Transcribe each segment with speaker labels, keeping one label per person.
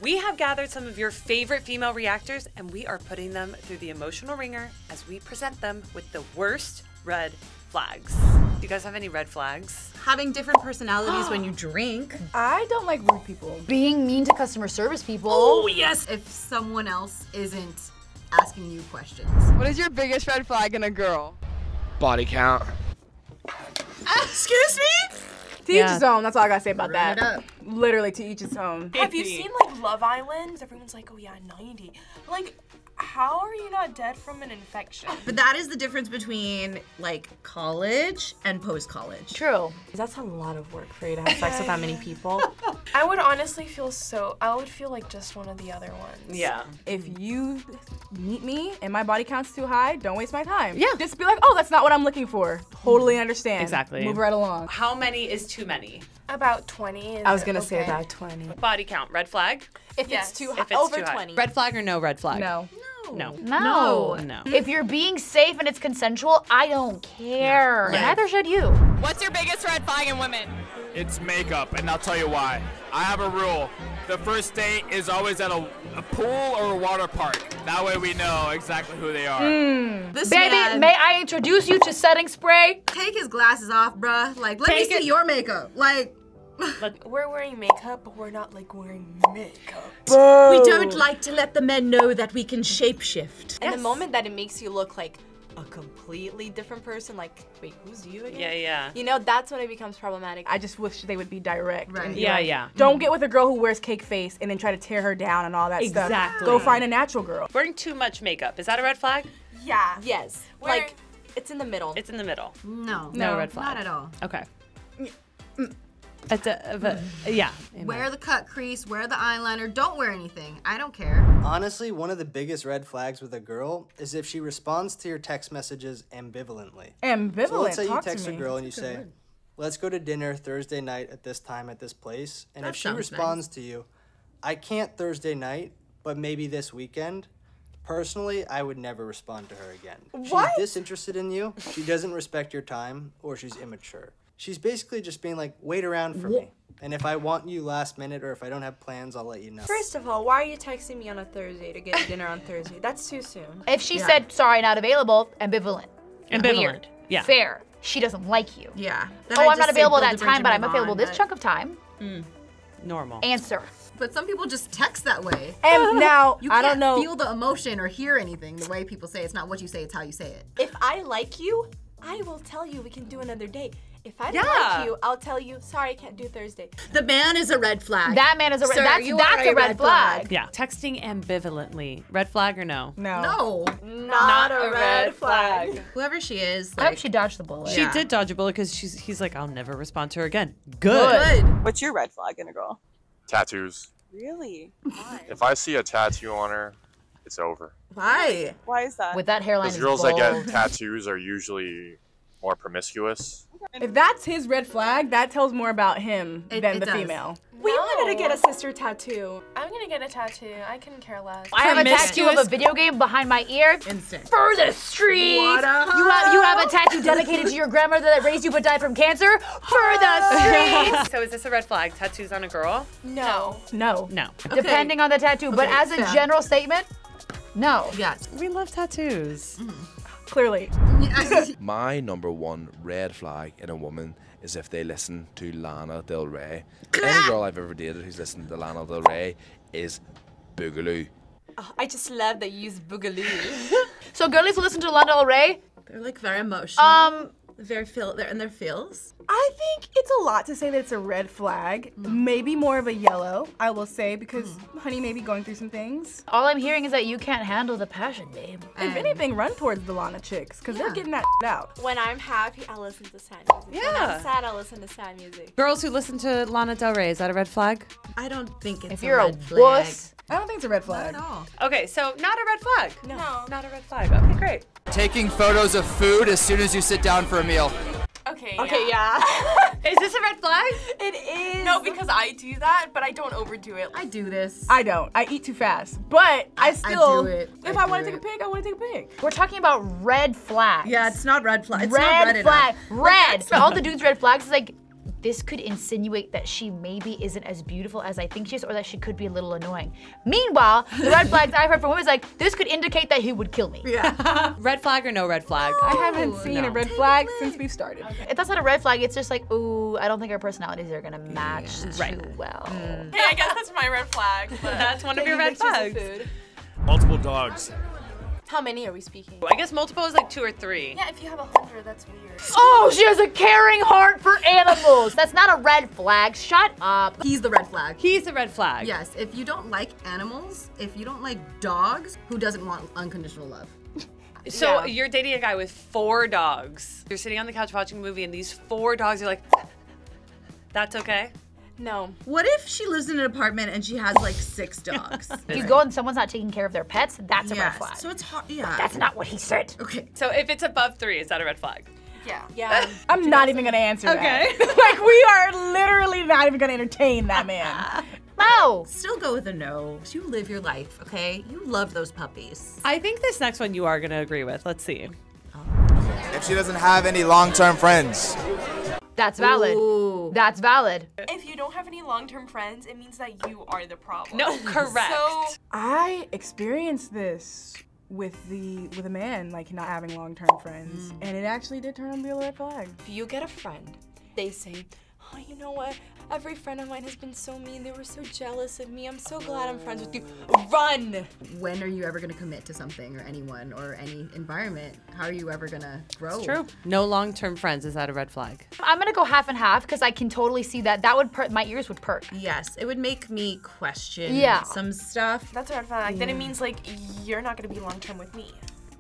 Speaker 1: We have gathered some of your favorite female reactors and we are putting them through the emotional ringer as we present them with the worst red flags. Do you guys have any red flags?
Speaker 2: Having different personalities when you drink.
Speaker 3: I don't like rude people.
Speaker 4: Being mean to customer service people.
Speaker 1: Oh, yes.
Speaker 2: If someone else isn't asking you questions.
Speaker 3: What is your biggest red flag in a girl?
Speaker 5: Body count.
Speaker 2: Excuse me?
Speaker 3: To each his own, that's all I gotta say about
Speaker 2: Bring it
Speaker 3: that.
Speaker 2: up.
Speaker 3: Literally to each his own.
Speaker 6: Have you seen like Love Island? Everyone's like, oh yeah, 90. Like, how are you not dead from an infection?
Speaker 2: But that is the difference between like college and post-college.
Speaker 4: True.
Speaker 3: That's a lot of work for you to have sex with that many people.
Speaker 6: I would honestly feel I would feel like just one of the other ones.
Speaker 1: Yeah.
Speaker 3: If you meet me and my body count's too high, don't waste my time.
Speaker 1: Yeah.
Speaker 3: Just be like, oh, that's not what I'm looking for. Totally understand.
Speaker 1: Exactly.
Speaker 3: Move right along.
Speaker 1: How many is too many?
Speaker 6: About 20. Is
Speaker 3: I was gonna
Speaker 6: okay?
Speaker 3: say about 20.
Speaker 1: Body count, red flag?
Speaker 6: If
Speaker 7: Yes.
Speaker 6: it's too high,
Speaker 1: If it's
Speaker 6: over
Speaker 1: too high.
Speaker 6: 20.
Speaker 1: Red flag or no red flag?
Speaker 3: No.
Speaker 1: No.
Speaker 4: No.
Speaker 1: No.
Speaker 4: If you're being safe and it's consensual, I don't care.
Speaker 1: Right.
Speaker 4: Neither should you.
Speaker 7: What's your biggest red flag in women?
Speaker 5: It's makeup, and I'll tell you why. I have a rule. The first date is always at a pool or a water park. That way we know exactly who they are.
Speaker 2: This
Speaker 4: Baby,
Speaker 2: man,
Speaker 4: may I introduce you to setting spray?
Speaker 2: take his glasses off, bruh. Like, let me see your makeup. Like,
Speaker 6: We're wearing makeup, but we're not like wearing makeup.
Speaker 2: we don't like to let the men know that we can shapeshift.
Speaker 7: And the moment that it makes you look like a completely different person, like, wait, who's you again?
Speaker 1: Yeah, yeah.
Speaker 7: You know, that's when it becomes problematic.
Speaker 3: I just wish they would be direct.
Speaker 2: Right.
Speaker 3: and be
Speaker 1: Yeah,
Speaker 3: like,
Speaker 1: yeah.
Speaker 3: Don't get with a girl who wears cake face and then try to tear her down and all that stuff.
Speaker 1: Exactly.
Speaker 3: Go find a natural girl.
Speaker 1: Wearing too much makeup, is that a red flag?
Speaker 6: Yeah.
Speaker 7: Yes.
Speaker 6: Where-
Speaker 7: Like, it's in the middle.
Speaker 1: It's in the middle.
Speaker 2: No.
Speaker 1: No red flag.
Speaker 2: Not at all.
Speaker 1: Okay. Yeah.
Speaker 2: Wear the cut crease, wear the eyeliner, don't wear anything. I don't care.
Speaker 8: Honestly, one of the biggest red flags with a girl is if she responds to your text messages ambivalently.
Speaker 3: Ambivalent.
Speaker 8: So let's say you
Speaker 3: Talk to
Speaker 8: text a
Speaker 3: me.
Speaker 8: girl and you say, let's go to dinner Thursday night at this time at this place. And
Speaker 2: That
Speaker 8: if she
Speaker 2: sounds
Speaker 8: responds to you, I can't Thursday night, but maybe this weekend. Personally, I would never respond to her again.
Speaker 3: What?
Speaker 8: She's disinterested in you, she doesn't respect your time, or she's immature. She's basically just being like, wait around for me. And if I want you last minute or if I don't have plans, I'll let you know.
Speaker 7: First of all, why are you texting me on a Thursday to get dinner on Thursday? That's too soon.
Speaker 4: If she said, sorry, not available, ambivalent.
Speaker 1: Ambivalent.
Speaker 4: Weird.
Speaker 1: Yeah.
Speaker 4: Fair. She doesn't like you.
Speaker 2: Yeah. Then
Speaker 4: Oh,
Speaker 2: I
Speaker 4: I'm not
Speaker 2: just say
Speaker 4: available
Speaker 2: build
Speaker 4: that
Speaker 2: a bridge
Speaker 4: time,
Speaker 2: and
Speaker 4: but I'm
Speaker 2: move
Speaker 4: available
Speaker 2: on,
Speaker 4: this
Speaker 2: but-
Speaker 4: chunk of time.
Speaker 1: Normal.
Speaker 4: Answer.
Speaker 2: But some people just text that way.
Speaker 3: And now,
Speaker 2: You
Speaker 3: I
Speaker 2: can't
Speaker 3: don't know.
Speaker 2: feel the emotion or hear anything the way people say. It's not what you say, it's how you say it.
Speaker 7: If I like you, I will tell you we can do another day. If I don't
Speaker 1: Yeah.
Speaker 7: like you, I'll tell you, sorry, I can't do Thursday.
Speaker 2: The man is a red flag.
Speaker 4: That man is a red
Speaker 2: Sir,
Speaker 4: that's
Speaker 2: you
Speaker 4: that's
Speaker 2: are
Speaker 4: a red flag.
Speaker 1: Yeah. Texting ambivalently, red flag or no?
Speaker 3: No.
Speaker 2: No.
Speaker 7: Not a red flag.
Speaker 2: Whoever she is,
Speaker 4: I hope
Speaker 2: like,
Speaker 4: she dodged the bullet.
Speaker 1: She
Speaker 2: Yeah.
Speaker 1: did dodge a bullet because he's like, I'll never respond to her again. Good.
Speaker 2: good.
Speaker 9: What's your red flag in a girl?
Speaker 10: Tattoos.
Speaker 9: Really? Why?
Speaker 10: If I see a tattoo on her, it's over.
Speaker 2: Why?
Speaker 9: Why is that?
Speaker 4: With that hairline
Speaker 10: Because
Speaker 4: is
Speaker 10: girls that
Speaker 4: bold.
Speaker 10: get tattoos are usually more promiscuous.
Speaker 3: If that's his red flag, that tells more about him than
Speaker 2: it
Speaker 3: the
Speaker 2: does.
Speaker 3: female.
Speaker 7: We wanted to get a sister tattoo.
Speaker 6: I'm gonna get a tattoo. I couldn't care less.
Speaker 4: I have a tattoo of a video game behind my ear.
Speaker 2: Instant.
Speaker 4: Furthest streets. You have a tattoo dedicated to your grandmother that raised you but died from cancer. Furthest streets.
Speaker 1: So is this a red flag? Tattoos on a girl?
Speaker 6: No.
Speaker 3: No.
Speaker 1: No.
Speaker 4: Depending on the tattoo, but
Speaker 2: Okay,
Speaker 4: as a
Speaker 2: fair.
Speaker 4: general statement, no.
Speaker 2: Yes.
Speaker 1: We love tattoos.
Speaker 3: Clearly.
Speaker 11: My number one red flag in a woman is if they listen to Lana Del Rey. Any girl I've ever dated who's listened to Lana Del Rey is boogaloo.
Speaker 7: Oh, I just love that you use boogaloo.
Speaker 4: So girlies who listen to Lana Del Rey,
Speaker 2: They're like very emotional. They're in their feels.
Speaker 3: I think it's a lot to say that it's a red flag. Maybe more of a yellow, I will say, because honey may be going through some things.
Speaker 4: all I'm hearing is that you can't handle the passion, babe.
Speaker 3: If anything, run towards the Lana chicks, because they're getting that out.
Speaker 7: When I'm happy, I listen to sad music. When
Speaker 1: Yeah.
Speaker 7: I'm sad, I listen to sad music.
Speaker 1: Girls who listen to Lana Del Rey, is that a red flag?
Speaker 2: I don't think it's
Speaker 4: If you're a
Speaker 2: red flag.
Speaker 4: wuss,
Speaker 3: I don't think it's a red flag.
Speaker 2: Not at all.
Speaker 1: Okay, so not a red flag.
Speaker 6: No.
Speaker 1: Not a red flag. Okay, great.
Speaker 5: Taking photos of food as soon as you sit down for a meal.
Speaker 6: Okay.
Speaker 7: Okay, yeah.
Speaker 1: Is this a red flag?
Speaker 7: It is.
Speaker 6: No, because I do that, but I don't overdo it.
Speaker 2: I do this.
Speaker 3: I don't. I eat too fast. But I still,
Speaker 2: do it.
Speaker 3: if
Speaker 2: I
Speaker 3: I want
Speaker 2: do
Speaker 3: to take a
Speaker 2: it.
Speaker 3: pic, I want to take a pic.
Speaker 4: we're talking about red flags.
Speaker 2: Yeah, it's not red flag. It's not
Speaker 4: red
Speaker 2: red
Speaker 4: flag.
Speaker 2: enough.
Speaker 4: Red. All the dudes red flags is like this could insinuate that she maybe isn't as beautiful as I think she is, or that she could be a little annoying. Meanwhile, the red flags I've heard from women is like, this could indicate that he would kill me.
Speaker 1: Yeah. Red flag or no red flag?
Speaker 3: I haven't seen a red flag since we've started.
Speaker 4: If that's not a red flag, it's just like, ooh, I don't think our personalities are gonna match too well.
Speaker 6: Hey, I guess that's my red flag. But
Speaker 1: That's one of your red flags.
Speaker 5: Multiple dogs.
Speaker 7: How many are we speaking?
Speaker 1: I guess multiple is like 2 or 3.
Speaker 6: yeah, if you have 100, that's weird.
Speaker 4: Oh, she has a caring heart for animals. That's not a red flag. Shut up.
Speaker 2: He's the red flag.
Speaker 1: He's the red flag.
Speaker 2: Yes, if you don't like animals, if you don't like dogs, who doesn't want unconditional love?
Speaker 1: So you're dating a guy with 4 dogs. You're sitting on the couch watching a movie and these 4 dogs are like, that's okay?
Speaker 7: No.
Speaker 2: What if she lives in an apartment and she has like 6 dogs?
Speaker 4: If you go and someone's not taking care of their pets, that's a red
Speaker 2: Yes,
Speaker 4: flag.
Speaker 2: so it's hard, yeah.
Speaker 4: That's not what he said.
Speaker 2: Okay.
Speaker 1: So if it's above 3, is that a red flag?
Speaker 6: Yeah.
Speaker 7: Yeah.
Speaker 3: I'm not even gonna answer that. Like, we are literally not even gonna entertain that man.
Speaker 4: No.
Speaker 2: Still go with a no. You live your life, okay? You love those puppies.
Speaker 1: I think this next one you are gonna agree with. Let's see.
Speaker 12: If she doesn't have any long-term friends.
Speaker 4: That's valid.
Speaker 2: Ooh.
Speaker 4: That's valid.
Speaker 6: If you don't have any long-term friends, it means that you are the problem.
Speaker 1: No, correct.
Speaker 6: So,
Speaker 3: I experienced this with a man, like not having long-term friends, and it actually did turn out to be a red flag.
Speaker 7: If you get a friend, they say, oh, you know what? Every friend of mine has been so mean. They were so jealous of me. I'm so glad I'm friends with you. Run!
Speaker 2: When are you ever gonna commit to something or anyone or any environment? How are you ever gonna grow?
Speaker 1: It's true. No long-term friends, is that a red flag?
Speaker 4: I'm gonna go half and half because I can totally see that. That would my ears would perk.
Speaker 2: Yes, it would make me question some stuff.
Speaker 6: that's a red flag. Then it means like you're not gonna be long-term with me.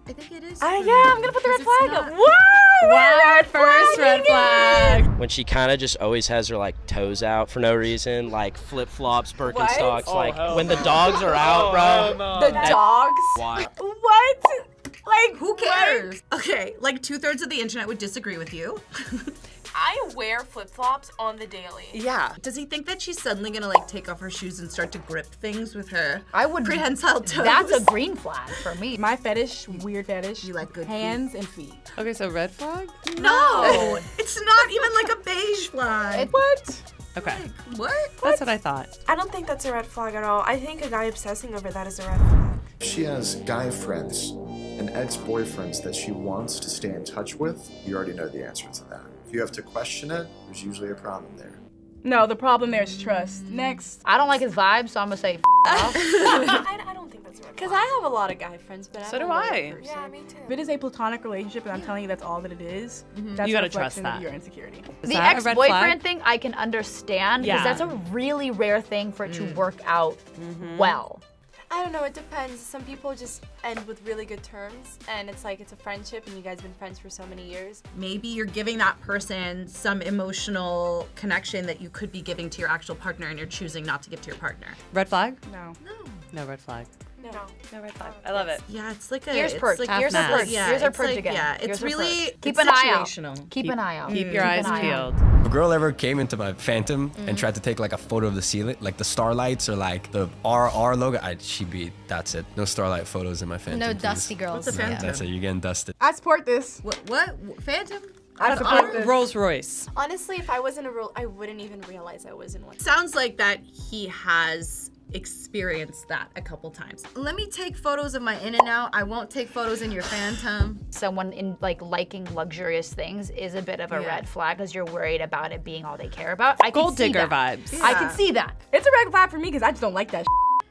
Speaker 2: I think it is.
Speaker 4: Yeah, I'm gonna put the red flag up.
Speaker 1: Wow, first red flag.
Speaker 13: When she kind of just always has her like toes out for no reason, like flip-flops, Birkenstocks, like when the dogs are out, bro.
Speaker 2: The dogs?
Speaker 13: Why?
Speaker 3: What? Like,
Speaker 2: who cares? Okay, like 2/3 of the internet would disagree with you.
Speaker 6: I wear flip-flops on the daily.
Speaker 1: Yeah.
Speaker 2: Does he think that she's suddenly gonna like take off her shoes and start to grip things with her prehensile toes?
Speaker 4: That's a green flag for me.
Speaker 3: My fetish, weird fetish,
Speaker 2: you like good
Speaker 3: hands and feet.
Speaker 1: Okay, so red flag?
Speaker 2: No, it's not even like a beige flag.
Speaker 3: What?
Speaker 1: Okay.
Speaker 2: What?
Speaker 1: That's what I thought.
Speaker 6: I don't think that's a red flag at all. I think a guy obsessing over that is a red flag.
Speaker 14: She has guy friends and ex-boyfriends that she wants to stay in touch with. You already know the answer to that. If you have to question it, there's usually a problem there.
Speaker 3: No, the problem there is trust. Next.
Speaker 4: I don't like his vibe, so I'm gonna say off.
Speaker 6: I don't think that's a red flag.
Speaker 7: Because I have a lot of guy friends, but
Speaker 1: So
Speaker 7: I'm
Speaker 1: do
Speaker 7: a loyal
Speaker 1: I.
Speaker 7: person.
Speaker 6: Yeah, me too.
Speaker 3: If it is a platonic relationship and I'm telling you that's all that it is, that's
Speaker 1: You
Speaker 3: a
Speaker 1: gotta trust
Speaker 3: reflection
Speaker 1: that.
Speaker 3: of your insecurity.
Speaker 1: Is
Speaker 4: The
Speaker 1: that a red
Speaker 4: ex-boyfriend
Speaker 1: flag?
Speaker 4: thing I can understand because
Speaker 1: Yeah.
Speaker 4: that's a really rare thing for it to work out well.
Speaker 7: I don't know, it depends. Some people just end with really good terms, and it's like it's a friendship, and you guys have been friends for so many years.
Speaker 2: Maybe you're giving that person some emotional connection that you could be giving to your actual partner, and you're choosing not to give to your partner.
Speaker 1: Red flag?
Speaker 3: No.
Speaker 1: No red flag.
Speaker 6: No.
Speaker 1: No red flag. I love it.
Speaker 2: Yeah, it's like a.
Speaker 4: Ears
Speaker 2: it's
Speaker 4: perked.
Speaker 2: like
Speaker 4: Ears are
Speaker 1: math.
Speaker 4: perked.
Speaker 2: Yeah,
Speaker 4: Ears are
Speaker 2: it's
Speaker 4: perked
Speaker 2: like-
Speaker 4: again.
Speaker 2: yeah, it's
Speaker 4: Ears are
Speaker 2: really-
Speaker 4: perked. Keep
Speaker 2: it's
Speaker 4: an eye out.
Speaker 2: situational.
Speaker 4: Keep an eye out.
Speaker 1: Keep your eyes
Speaker 4: an eye out.
Speaker 1: peeled.
Speaker 15: If a girl ever came into my Phantom and tried to take like a photo of the ceiling, like the starlights or like the RR logo, she'd be, that's it. No starlight photos in my Phantom.
Speaker 16: No
Speaker 15: please.
Speaker 16: dusty girls.
Speaker 2: What's a Phantom?
Speaker 15: That's it, you're getting dusted.
Speaker 3: I support this.
Speaker 2: What? Phantom?
Speaker 3: I support this.
Speaker 1: Rolls Royce.
Speaker 7: Honestly, if I wasn't a rule, I wouldn't even realize I was in one.
Speaker 2: Sounds like that he has experienced that a couple times. Let me take photos of my in and out. I won't take photos in your Phantom.
Speaker 4: Someone in like liking luxurious things is a bit of a red flag because you're worried about it being all they care about. I can
Speaker 1: Gold
Speaker 4: see
Speaker 1: digger
Speaker 4: that.
Speaker 1: vibes.
Speaker 4: I can see that.
Speaker 3: It's a red flag for me because I just don't like that.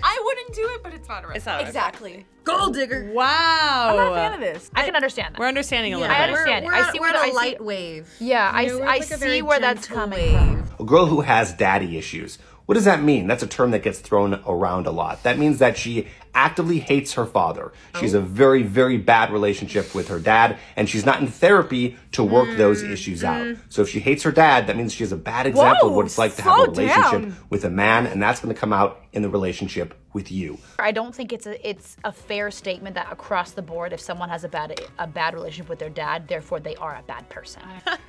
Speaker 6: I wouldn't do it, but it's not a red
Speaker 1: It's not a red flag.
Speaker 7: Exactly.
Speaker 2: Gold digger.
Speaker 1: Wow.
Speaker 3: I'm not a fan of this.
Speaker 4: I can understand that.
Speaker 1: We're understanding a little
Speaker 4: I
Speaker 1: bit.
Speaker 4: understand.
Speaker 2: We're
Speaker 4: I see
Speaker 2: we're
Speaker 4: where
Speaker 2: at
Speaker 4: I
Speaker 2: a
Speaker 4: see-
Speaker 2: light wave.
Speaker 4: Yeah,
Speaker 2: You know, we're
Speaker 4: I
Speaker 2: like a
Speaker 4: see
Speaker 2: very
Speaker 4: where that's
Speaker 2: gentle
Speaker 4: coming
Speaker 2: wave.
Speaker 4: from.
Speaker 17: A girl who has daddy issues. What does that mean? That's a term that gets thrown around a lot. That means that she actively hates her father. She's a very, very bad relationship with her dad, and she's not in therapy to work those issues out. So if she hates her dad, that means she has a bad example of what it's like to have a relationship with a man, and that's going to come out in the relationship with you.
Speaker 4: I don't think it's a fair statement that across the board, if someone has a bad relationship with their dad, therefore they are a bad person.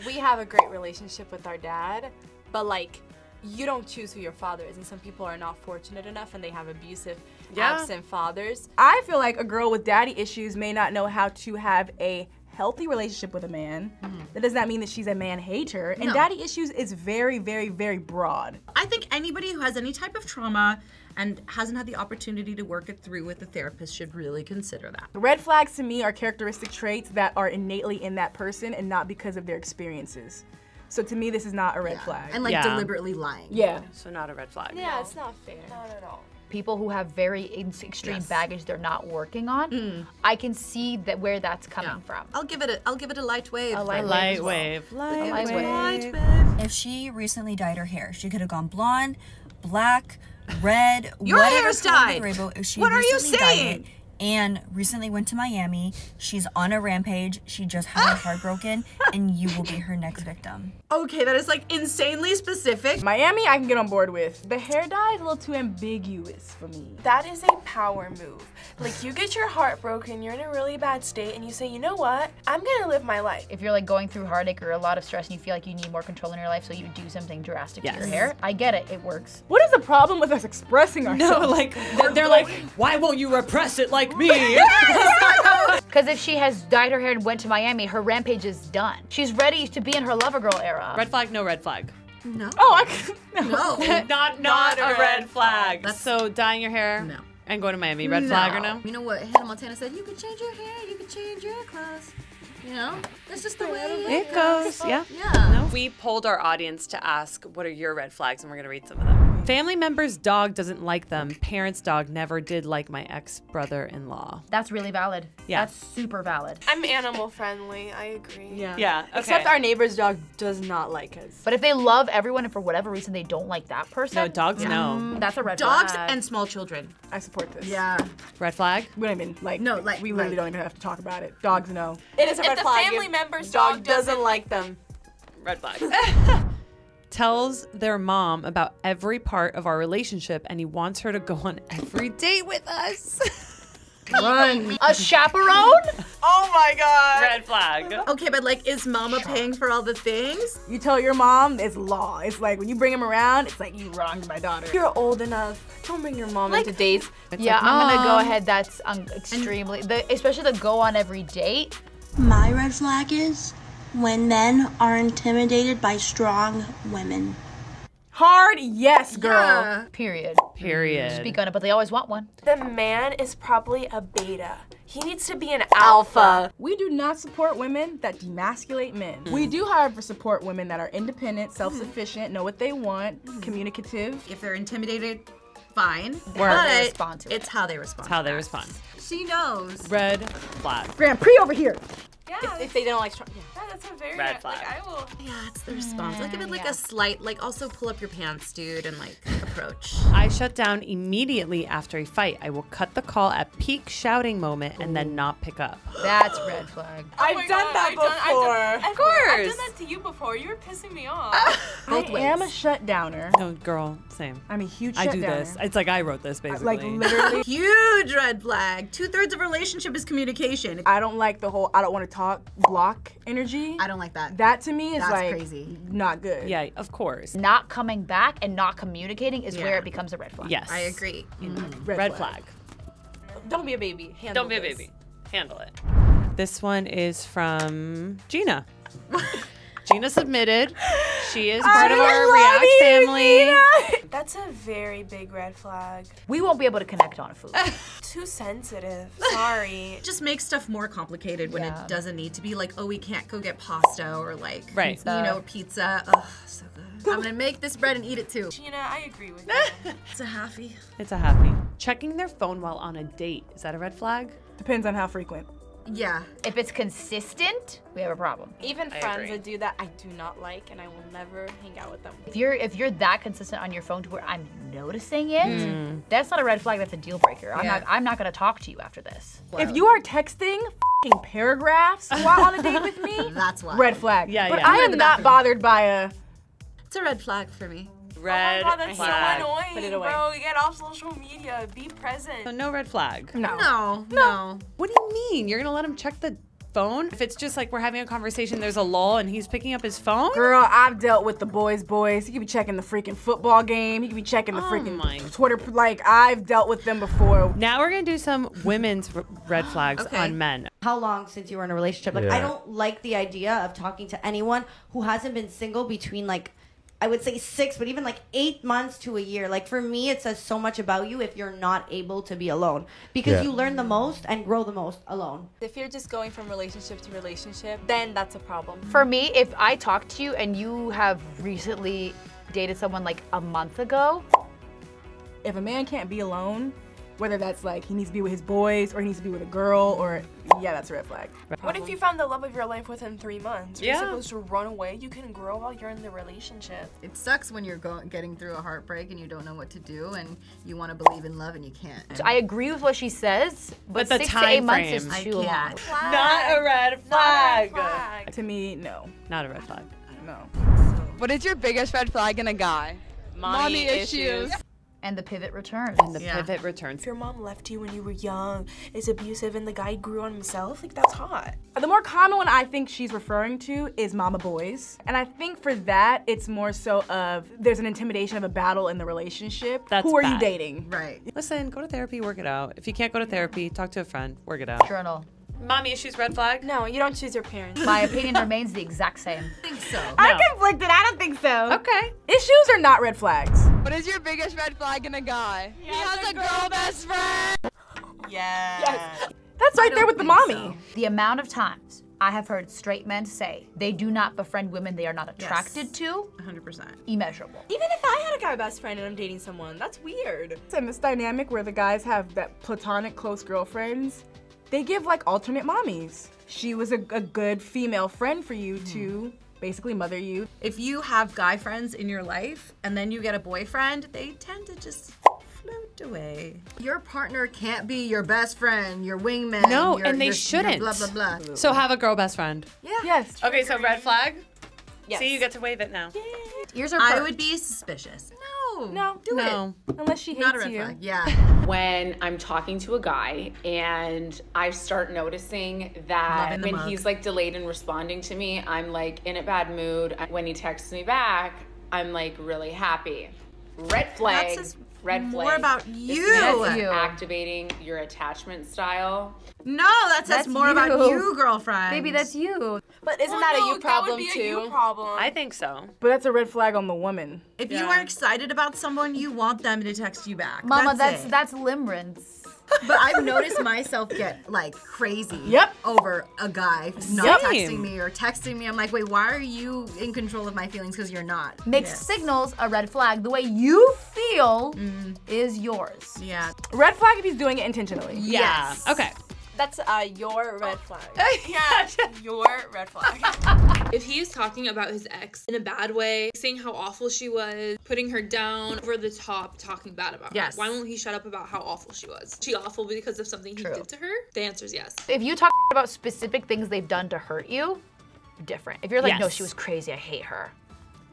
Speaker 7: We have a great relationship with our dad, but like, you don't choose who your father is, and some people are not fortunate enough and they have abusive, absent fathers.
Speaker 3: I feel like a girl with daddy issues may not know how to have a healthy relationship with a man. That does not mean that she's a man hater. And
Speaker 2: No.
Speaker 3: daddy issues is very, very, very broad.
Speaker 2: I think anybody who has any type of trauma and hasn't had the opportunity to work it through with a therapist should really consider that.
Speaker 3: Red flags to me are characteristic traits that are innately in that person and not because of their experiences. So to me, this is not a red flag.
Speaker 2: And like deliberately lying.
Speaker 3: Yeah.
Speaker 1: So not a red flag.
Speaker 6: Yeah, it's not fair. Not at all.
Speaker 4: People who have very extreme baggage they're not working on, I can see that where that's coming from.
Speaker 2: I'll give it a light wave.
Speaker 4: A light wave.
Speaker 1: Light wave.
Speaker 16: If she recently dyed her hair, she could have gone blonde, black, red,
Speaker 2: Your
Speaker 16: whatever
Speaker 2: hair's
Speaker 16: color of the
Speaker 2: dyed.
Speaker 16: rainbow. If she
Speaker 2: What are you
Speaker 16: recently dyed
Speaker 2: saying?
Speaker 16: it and recently went to Miami, she's on a rampage, she just had her heart broken, and you will be her next victim.
Speaker 2: Okay, that is like insanely specific.
Speaker 3: Miami, I can get on board with. The hair dye is a little too ambiguous for me.
Speaker 6: That is a power move. Like, you get your heart broken, you're in a really bad state, and you say, you know what? I'm gonna live my life.
Speaker 4: If you're like going through heartache or a lot of stress and you feel like you need more control in your life, so you do something drastic to your
Speaker 1: Yes.
Speaker 4: hair, I get it, it works.
Speaker 3: What is the problem with us expressing ourselves?
Speaker 1: No, like, they're like, why won't you repress it like me?
Speaker 4: Because if she has dyed her hair and went to Miami, her rampage is done. She's ready to be in her lover girl era.
Speaker 1: Red flag, no red flag.
Speaker 2: No.
Speaker 3: Oh,
Speaker 2: No.
Speaker 1: not a red flag. So dyeing your hair
Speaker 2: No.
Speaker 1: and going to Miami, red flag or no?
Speaker 2: You know what Hannah Montana said? You can change your hair, you can change your clothes. You know? That's just the way
Speaker 1: It goes, yeah.
Speaker 2: Yeah.
Speaker 1: No. We polled our audience to ask, what are your red flags? And we're gonna read some of them. Family member's dog doesn't like them. Parents' dog never did like my ex-brother-in-law.
Speaker 4: That's really valid.
Speaker 1: Yeah.
Speaker 4: That's super valid.
Speaker 6: I'm animal friendly, I agree.
Speaker 1: Yeah, okay.
Speaker 7: Except our neighbor's dog does not like us.
Speaker 4: But if they love everyone and for whatever reason they don't like that person,
Speaker 1: No, dogs no.
Speaker 4: That's a red
Speaker 2: Dogs
Speaker 4: flag.
Speaker 2: and small children.
Speaker 3: I support this.
Speaker 2: Yeah.
Speaker 1: Red flag?
Speaker 3: We don't even, like,
Speaker 2: No, like-
Speaker 3: we literally don't even have to talk about it. Dogs, no.
Speaker 7: It is a
Speaker 6: If
Speaker 7: red
Speaker 6: the
Speaker 7: flag.
Speaker 6: family
Speaker 7: if
Speaker 6: member's
Speaker 7: dog
Speaker 6: dog
Speaker 7: doesn't
Speaker 6: doesn't-
Speaker 7: like them.
Speaker 1: Red flag. Tells their mom about every part of our relationship and he wants her to go on every date with us.
Speaker 3: Run.
Speaker 4: A chaperone?
Speaker 7: Oh my god.
Speaker 1: Red flag.
Speaker 2: Okay, but like, is mama paying for all the things?
Speaker 3: You tell your mom, it's law. It's like when you bring him around, it's like you wronged my daughter.
Speaker 7: You're old enough. Don't bring your mom into dates.
Speaker 4: Yeah, I'm gonna go ahead. That's extremely, especially the go on every date.
Speaker 18: My red flag is when men are intimidated by strong women.
Speaker 3: Hard yes, girl.
Speaker 2: Yeah.
Speaker 4: Period.
Speaker 1: Period.
Speaker 4: Speak on it, but they always want one.
Speaker 6: The man is probably a beta. He needs to be an alpha.
Speaker 3: We do not support women that demasculate men. We do, however, support women that are independent, self-sufficient, know what they want, communicative.
Speaker 2: If they're intimidated, fine.
Speaker 1: Where
Speaker 2: but
Speaker 4: they respond to it.
Speaker 2: it's how they respond.
Speaker 1: That's how they respond.
Speaker 2: She knows.
Speaker 1: Red flag.
Speaker 3: Grand Prix over here.
Speaker 6: Yeah,
Speaker 7: If they don't like strong.
Speaker 6: yeah, that's a very
Speaker 1: Red flag.
Speaker 6: Like, I will.
Speaker 2: Yeah, it's the response. I'll give it like a slight, like also pull up your pants, dude, and like approach.
Speaker 1: I shut down immediately after a fight. I will cut the call at peak shouting moment and then not pick up.
Speaker 4: That's red flag.
Speaker 7: I've done that before.
Speaker 6: Of course. I've done that to you before. You were pissing me off.
Speaker 3: I am a shutdowner.
Speaker 1: No, girl, same.
Speaker 3: I'm a huge
Speaker 1: I
Speaker 3: shutdowner.
Speaker 1: do this. It's like I wrote this basically.
Speaker 3: Like literally.
Speaker 2: Huge red flag. 2/3 of a relationship is communication.
Speaker 3: I don't like the whole I don't want to talk block energy.
Speaker 2: I don't like that.
Speaker 3: That to me is
Speaker 2: That's
Speaker 3: like
Speaker 2: crazy.
Speaker 3: not good.
Speaker 1: Yeah, of course.
Speaker 4: Not coming back and not communicating is where
Speaker 2: Yeah.
Speaker 4: it becomes a red flag.
Speaker 1: Yes.
Speaker 2: I agree.
Speaker 1: Red flag.
Speaker 7: Don't be a baby. Handle
Speaker 1: Don't be a
Speaker 7: this.
Speaker 1: baby. Handle it. This one is from Gina. Gina submitted. She is part of our React family.
Speaker 6: That's a very big red flag.
Speaker 4: We won't be able to connect on food.
Speaker 6: Too sensitive. Sorry.
Speaker 2: It just makes stuff more complicated when
Speaker 4: Yeah.
Speaker 2: it doesn't need to be like, oh, we can't go get pasta or like,
Speaker 1: Right.
Speaker 2: you know, pizza. Ugh, so good. I'm gonna make this bread and eat it too.
Speaker 6: Gina, I agree with you.
Speaker 2: It's a halfie.
Speaker 1: It's a happy. Checking their phone while on a date. Is that a red flag?
Speaker 3: Depends on how frequent.
Speaker 2: Yeah.
Speaker 4: If it's consistent, we have a problem.
Speaker 7: Even
Speaker 1: I
Speaker 7: friends
Speaker 1: agree.
Speaker 7: that do that, I do not like, and I will never hang out with them.
Speaker 4: If you're that consistent on your phone to where I'm noticing it, that's not a red flag. That's a deal breaker. I'm not gonna talk to you after this.
Speaker 3: If you are texting f***ing paragraphs while on a date with me,
Speaker 2: That's why.
Speaker 3: red flag.
Speaker 1: Yeah,
Speaker 3: But
Speaker 1: yeah.
Speaker 3: I am not bothered by a.
Speaker 2: It's a red flag for me.
Speaker 1: Red
Speaker 6: Oh my God, that's
Speaker 1: flag.
Speaker 6: so annoying,
Speaker 7: Put it away.
Speaker 6: bro. Get off social media. Be present.
Speaker 1: So no red flag.
Speaker 2: No.
Speaker 1: What do you mean? You're gonna let him check the phone. If it's just like we're having a conversation, there's a lull and he's picking up his phone.
Speaker 3: Girl, I've dealt with the boys. He could be checking the freaking football game. He could be checking the freaking Twitter. Like, I've dealt with them before.
Speaker 1: Now we're gonna do some women's red flags on men.
Speaker 19: How long since you were in a relationship? Like, I don't like the idea of talking to anyone who hasn't been single between, like, I would say 6, but even like 8 months to a year. Like, for me, it says so much about you if you're not able to be alone, because you learn the most and grow the most alone.
Speaker 7: If you're just going from relationship to relationship, then that's a problem.
Speaker 4: For me, if I talk to you and you have recently dated someone like a month ago.
Speaker 3: If a man can't be alone, whether that's like he needs to be with his boys or he needs to be with a girl, or that's a red flag.
Speaker 6: What if you found the love of your life within 3 months? You're
Speaker 2: Yeah.
Speaker 6: supposed to run away. You can grow while you're in the relationship.
Speaker 2: It sucks when you're getting through a heartbreak and you don't know what to do and you want to believe in love and you can't.
Speaker 4: I agree with what she says, but
Speaker 1: the
Speaker 4: 6 to
Speaker 1: time
Speaker 4: 8 months is
Speaker 1: frame.
Speaker 4: too long.
Speaker 1: Not a red flag.
Speaker 3: To me, no.
Speaker 1: Not a red flag.
Speaker 3: No.
Speaker 20: What is your biggest red flag in a guy?
Speaker 1: Mommy issues.
Speaker 4: And the pivot returns.
Speaker 1: And the pivot returns.
Speaker 6: If your mom left you when you were young, is abusive, and the guy grew on himself, like, that's hot.
Speaker 3: The more common one I think she's referring to is mama boys. And I think for that, it's more so of there's an intimidation of a battle in the relationship.
Speaker 1: That's
Speaker 3: Who are you
Speaker 1: bad.
Speaker 3: dating?
Speaker 2: Right.
Speaker 1: Listen, go to therapy, work it out. If you can't go to therapy, talk to a friend, work it out.
Speaker 4: Journal.
Speaker 1: Mommy issues, red flag?
Speaker 7: No, you don't choose your parents.
Speaker 4: My opinion remains the exact same.
Speaker 2: I think so.
Speaker 3: I'm conflicted. I don't think so.
Speaker 1: Okay.
Speaker 3: Issues are not red flags.
Speaker 20: What is your biggest red flag in a guy? He has a girl best friend.
Speaker 6: Yes.
Speaker 3: That's right there with the mommy.
Speaker 4: The amount of times I have heard straight men say they do not befriend women they are not attracted to,
Speaker 2: 100%.
Speaker 4: immeasurable.
Speaker 7: Even if I had a guy best friend and I'm dating someone, that's weird.
Speaker 3: In this dynamic where the guys have that platonic close girlfriends, they give like alternate mommies. She was a good female friend for you to basically mother you.
Speaker 2: If you have guy friends in your life and then you get a boyfriend, they tend to just float away. Your partner can't be your best friend, your wingman.
Speaker 1: No,
Speaker 2: your,
Speaker 1: and they
Speaker 2: your
Speaker 1: shouldn't.
Speaker 2: Blah, blah, blah.
Speaker 1: So have a girl best friend.
Speaker 2: Yeah.
Speaker 3: Yes.
Speaker 1: Okay, so red flag?
Speaker 7: Yes.
Speaker 1: See, you get to wave it now.
Speaker 4: Ears are
Speaker 2: I
Speaker 4: perked.
Speaker 2: would be suspicious. No.
Speaker 3: No.
Speaker 2: Do
Speaker 1: No.
Speaker 3: Unless she hates
Speaker 2: Not a red
Speaker 3: you.
Speaker 2: flag. Yeah.
Speaker 21: When I'm talking to a guy and I start noticing that
Speaker 2: Loving the
Speaker 21: when
Speaker 2: mug.
Speaker 21: he's like delayed in responding to me, I'm like in a bad mood. When he texts me back, I'm like really happy. Red flag.
Speaker 2: That says
Speaker 21: Red
Speaker 2: more
Speaker 21: flag.
Speaker 2: about
Speaker 21: This
Speaker 2: you.
Speaker 21: man is
Speaker 4: You.
Speaker 21: activating your attachment style.
Speaker 2: No, that says
Speaker 4: That's
Speaker 2: more about
Speaker 4: you.
Speaker 2: you, girlfriend.
Speaker 4: Baby, that's you.
Speaker 7: But isn't that a you problem
Speaker 6: that would be
Speaker 7: too?
Speaker 6: A you problem.
Speaker 1: I think so.
Speaker 3: But that's a red flag on the woman.
Speaker 2: If you are excited about someone, you want them to text you back.
Speaker 4: Mama,
Speaker 2: that's it.
Speaker 4: that's limerence.
Speaker 2: But I've noticed myself get like crazy
Speaker 3: Yep.
Speaker 2: over a guy not
Speaker 1: Same.
Speaker 2: texting me or texting me. I'm like, wait, why are you in control of my feelings? Because you're not.
Speaker 4: Mixed signals a red flag. The way you feel is yours.
Speaker 2: Yeah.
Speaker 3: Red flag if he's doing it intentionally.
Speaker 1: Yeah. Okay.
Speaker 7: That's your red flag.
Speaker 6: Yeah, your red flag.
Speaker 22: If he is talking about his ex in a bad way, saying how awful she was, putting her down over the top, talking bad about her, why won't he shut up about how awful she was? She awful because of something he did to her? The answer is yes.
Speaker 4: If you talk about specific things they've done to hurt you, different. If you're like, no,
Speaker 1: Yes.
Speaker 4: she was crazy, I hate her,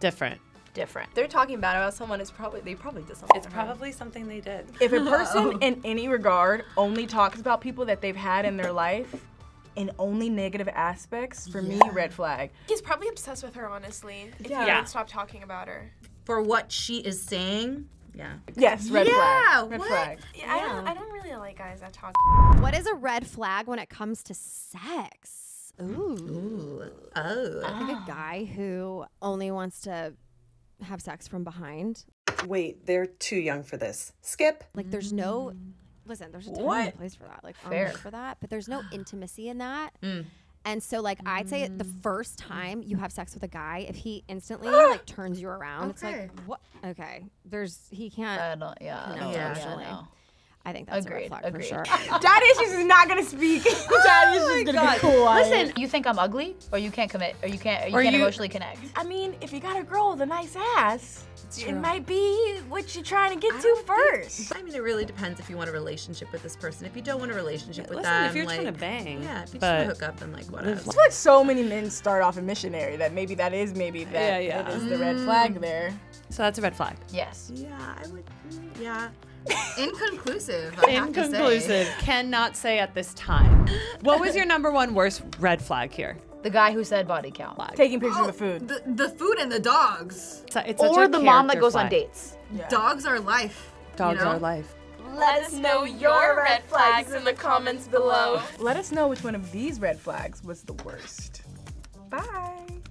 Speaker 1: Different.
Speaker 4: different.
Speaker 7: They're talking bad about someone. They probably did something.
Speaker 1: It's probably something they did.
Speaker 3: If a person in any regard only talks about people that they've had in their life in only negative aspects, for me, red flag.
Speaker 6: He's probably obsessed with her, honestly. If
Speaker 3: Yeah.
Speaker 6: you don't stop talking about her.
Speaker 2: For what she is saying, yeah.
Speaker 3: Yes, red flag. Red
Speaker 2: what?
Speaker 3: flag.
Speaker 6: Yeah, I don't really like guys that talk.
Speaker 23: What is a red flag when it comes to sex? Ooh.
Speaker 2: Oh.
Speaker 23: I think a guy who only wants to have sex from behind.
Speaker 1: Wait, they're too young for this. Skip.
Speaker 23: Like there's no, listen, there's a time and a place for that. Like I'm
Speaker 4: Fair.
Speaker 23: here for that, but there's no intimacy in that. And so like I'd say the first time you have sex with a guy, if he instantly like turns you around, it's
Speaker 2: Okay.
Speaker 23: like what? Okay, he can't.
Speaker 4: I don't, yeah,
Speaker 23: connect
Speaker 4: no,
Speaker 23: emotionally.
Speaker 4: no.
Speaker 23: I think that's a red
Speaker 4: Agreed,
Speaker 23: flag for
Speaker 4: agreed.
Speaker 23: sure.
Speaker 3: Dad issues is not gonna speak. Dad issues is gonna be quiet.
Speaker 4: Listen, you think I'm ugly, or you can't commit, or you can't emotionally connect.
Speaker 3: I mean, if you got a girl with a nice ass, it might be what you're trying to get to first.
Speaker 2: I mean, it really depends if you want a relationship with this person. If you don't want a relationship with
Speaker 1: listen,
Speaker 2: them,
Speaker 1: if you're
Speaker 2: like,
Speaker 1: trying to bang,
Speaker 2: yeah, if you just
Speaker 1: but-
Speaker 2: want to hook up, then like whatever.
Speaker 3: I feel like so many men start off a missionary that maybe that is the red flag there.
Speaker 1: So that's a red flag.
Speaker 4: Yes.
Speaker 2: Yeah, I would. Yeah. Inconclusive. I have to say.
Speaker 1: Inconclusive. Cannot say at this time. What was your number one worst red flag here?
Speaker 4: The guy who said body count.
Speaker 3: Taking pictures of the food.
Speaker 2: The food and the dogs.
Speaker 1: It's
Speaker 4: or the mom that goes on dates.
Speaker 2: Yeah. Dogs are life.
Speaker 1: Dogs are life.
Speaker 7: Let us know your red flags in the comments below.
Speaker 3: Let us know which one of these red flags was the worst. Bye.